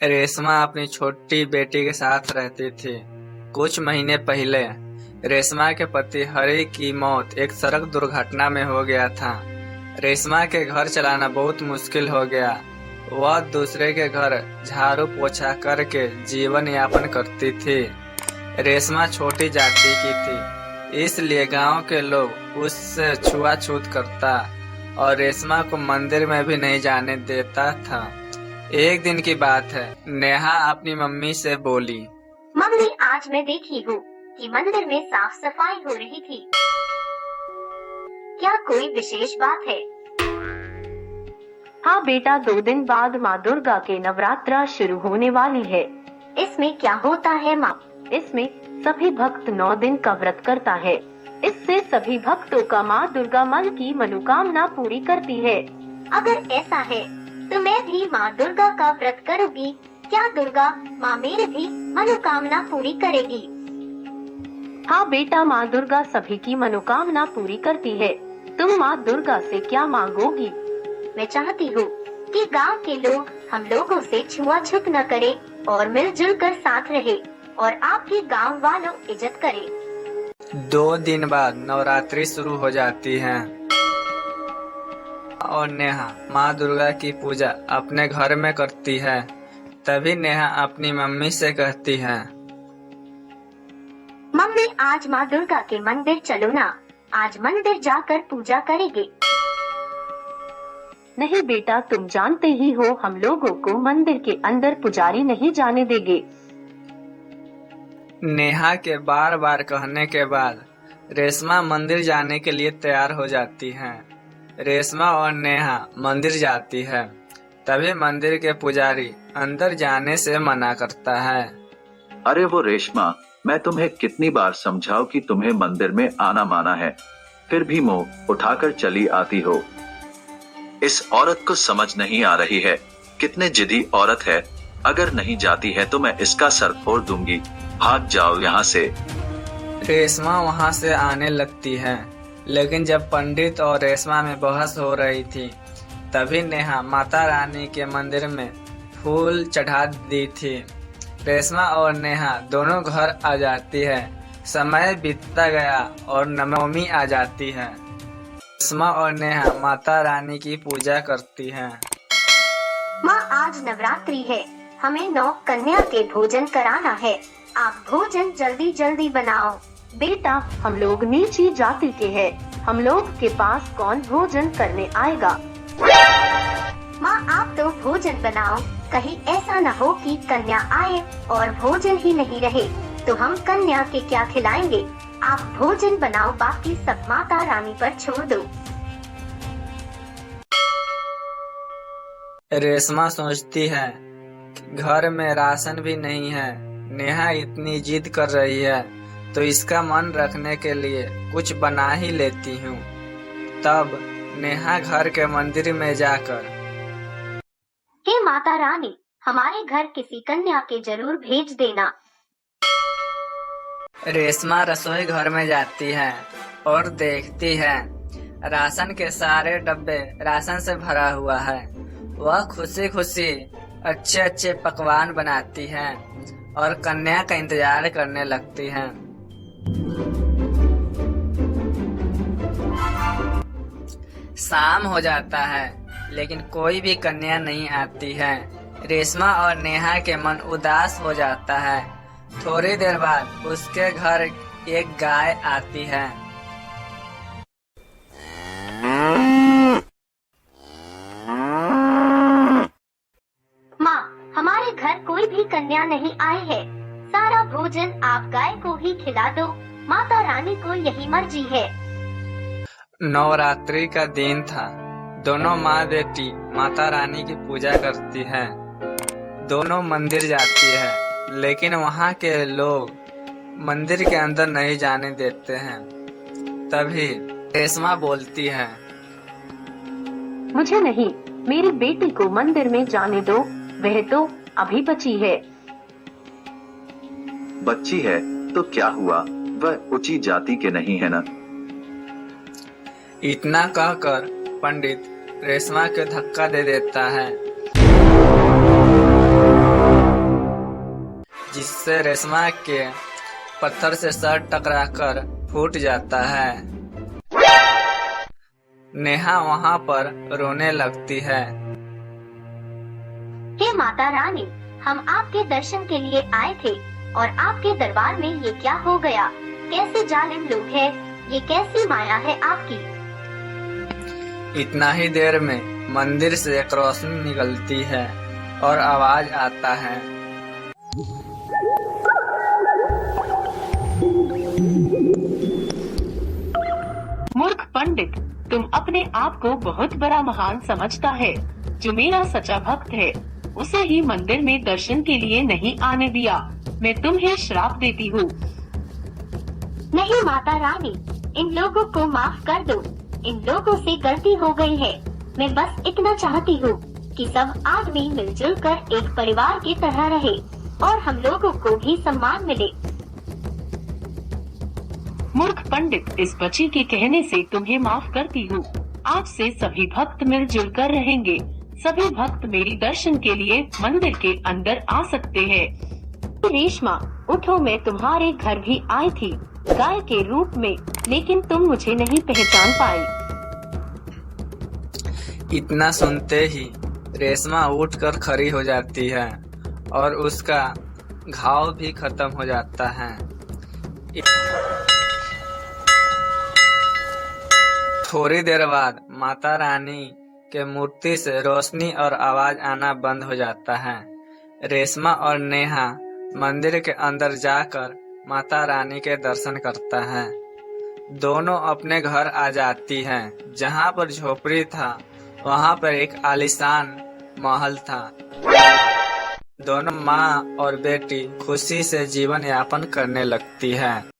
रेशमा अपनी छोटी बेटी के साथ रहती थी। कुछ महीने पहले रेशमा के पति हरि की मौत एक सड़क दुर्घटना में हो गया था। रेशमा के घर चलाना बहुत मुश्किल हो गया। वह दूसरे के घर झाड़ू पोछा करके जीवन यापन करती थी। रेशमा छोटी जाति की थी, इसलिए गांव के लोग उससे छुआछूत करता और रेशमा को मंदिर में भी नहीं जाने देता था। एक दिन की बात है, नेहा अपनी मम्मी से बोली, मम्मी, आज मैं देखी हूँ कि मंदिर में साफ सफाई हो रही थी। क्या कोई विशेष बात है? हाँ बेटा, 2 दिन बाद माँ दुर्गा के नवरात्रा शुरू होने वाली है। इसमें क्या होता है माँ? इसमें सभी भक्त 9 दिन का व्रत करता है। इससे सभी भक्तों का माँ दुर्गा मन की मनोकामना पूरी करती है। अगर ऐसा है तो मैं भी माँ दुर्गा का व्रत करूँगी। क्या दुर्गा माँ मेरी भी मनोकामना पूरी करेगी? हाँ बेटा, माँ दुर्गा सभी की मनोकामना पूरी करती है। तुम माँ दुर्गा से क्या मांगोगी? मैं चाहती हूँ कि गांव के लोग हम लोगों से छुआछूत न करें और मिलजुल कर साथ रहे और आपके गांव वालों इज्जत करें। 2 दिन बाद नवरात्रि शुरू हो जाती है और नेहा माँ दुर्गा की पूजा अपने घर में करती है। तभी नेहा अपनी मम्मी से कहती है, मम्मी, आज माँ दुर्गा के मंदिर चलो ना। आज मंदिर जाकर पूजा करेंगे। नहीं बेटा, तुम जानते ही हो हम लोगों को मंदिर के अंदर पुजारी नहीं जाने देंगे। नेहा के बार बार कहने के बाद रेशमा मंदिर जाने के लिए तैयार हो जाती है। रेशमा और नेहा मंदिर जाती है। तभी मंदिर के पुजारी अंदर जाने से मना करता है। अरे वो रेशमा, मैं तुम्हें कितनी बार समझाऊं कि तुम्हें मंदिर में आना माना है, फिर भी मुंह उठाकर चली आती हो। इस औरत को समझ नहीं आ रही है, कितने जिद्दी औरत है। अगर नहीं जाती है तो मैं इसका सर फोड़ दूंगी। भाग जाओ यहाँ से। रेशमा वहाँ से आने लगती है, लेकिन जब पंडित और रेशमा में बहस हो रही थी, तभी नेहा माता रानी के मंदिर में फूल चढ़ा दी थी। रेशमा और नेहा दोनों घर आ जाती है। समय बीतता गया और नवमी आ जाती है। रेशमा और नेहा माता रानी की पूजा करती हैं। माँ, आज नवरात्रि है, हमें 9 कन्या के भोजन कराना है। आप भोजन जल्दी जल्दी बनाओ। बेटा, हम लोग नीची जाति के हैं, हम लोग के पास कौन भोजन करने आएगा? माँ, आप तो भोजन बनाओ। कहीं ऐसा न हो कि कन्या आए और भोजन ही नहीं रहे, तो हम कन्या के क्या खिलाएंगे? आप भोजन बनाओ, बाकी सब माता रानी पर छोड़ दो। रेशमा सोचती है कि घर में राशन भी नहीं है। नेहा इतनी जिद कर रही है तो इसका मन रखने के लिए कुछ बना ही लेती हूँ। तब नेहा घर के मंदिर में जाकर, हे माता रानी, हमारे घर किसी कन्या के जरूर भेज देना। रेशमा रसोई घर में जाती है और देखती है राशन के सारे डब्बे राशन से भरा हुआ है। वह खुशी खुशी अच्छे अच्छे पकवान बनाती है और कन्या का इंतजार करने लगती है। शाम हो जाता है, लेकिन कोई भी कन्या नहीं आती है। रेशमा और नेहा के मन उदास हो जाता है। थोड़ी देर बाद उसके घर एक गाय आती है। माँ, हमारे घर कोई भी कन्या नहीं आई है। सारा भोजन आप गाय को ही खिला दो। माता रानी को यही मर्जी है। नवरात्रि का दिन था। दोनों माँ बेटी माता रानी की पूजा करती हैं। दोनों मंदिर जाती है, लेकिन वहाँ के लोग मंदिर के अंदर नहीं जाने देते हैं। तभी रेशमा बोलती है, मुझे नहीं, मेरी बेटी को मंदिर में जाने दो, वह तो अभी बची है। बच्ची है तो क्या हुआ, वह ऊंची जाति के नहीं है ना। इतना कहकर पंडित रेशमा के धक्का दे देता है। जिससे रेशमा के पत्थर से सर टकराकर फूट जाता है। नेहा वहाँ पर रोने लगती है। हे माता रानी, हम आपके दर्शन के लिए आए थे और आपके दरबार में ये क्या हो गया? कैसे जालिम लोग हैं? ये कैसी माया है आपकी? इतना ही देर में मंदिर से एक रोशनी निकलती है और आवाज आता है। मूर्ख पंडित, तुम अपने आप को बहुत बड़ा महान समझता है। जो मेरा सच्चा भक्त है उसे ही मंदिर में दर्शन के लिए नहीं आने दिया। मैं तुम्हें श्राप देती हूँ। नहीं माता रानी, इन लोगों को माफ कर दो। इन लोगों से गलती हो गई है। मैं बस इतना चाहती हूँ कि सब आदमी मिलजुल कर एक परिवार की तरह रहे और हम लोगों को भी सम्मान मिले। मूर्ख पंडित, इस बच्ची के कहने से तुम्हें माफ करती हूँ। आज से सभी भक्त मिलजुल कर रहेंगे। सभी भक्त मेरी दर्शन के लिए मंदिर के अंदर आ सकते हैं। रेशमा, उठो, मैं तुम्हारे घर भी आई थी गाय के रूप में, लेकिन तुम मुझे नहीं पहचान पाई। इतना सुनते ही रेशमा उठकर खड़ी हो जाती है और उसका घाव भी खत्म हो जाता है। थोड़ी देर बाद माता रानी के मूर्ति से रोशनी और आवाज आना बंद हो जाता है। रेशमा और नेहा मंदिर के अंदर जाकर माता रानी के दर्शन करता है। दोनों अपने घर आ जाती हैं। जहाँ पर झोपड़ी था वहाँ पर एक आलीशान महल था। दोनों माँ और बेटी खुशी से जीवन यापन करने लगती है।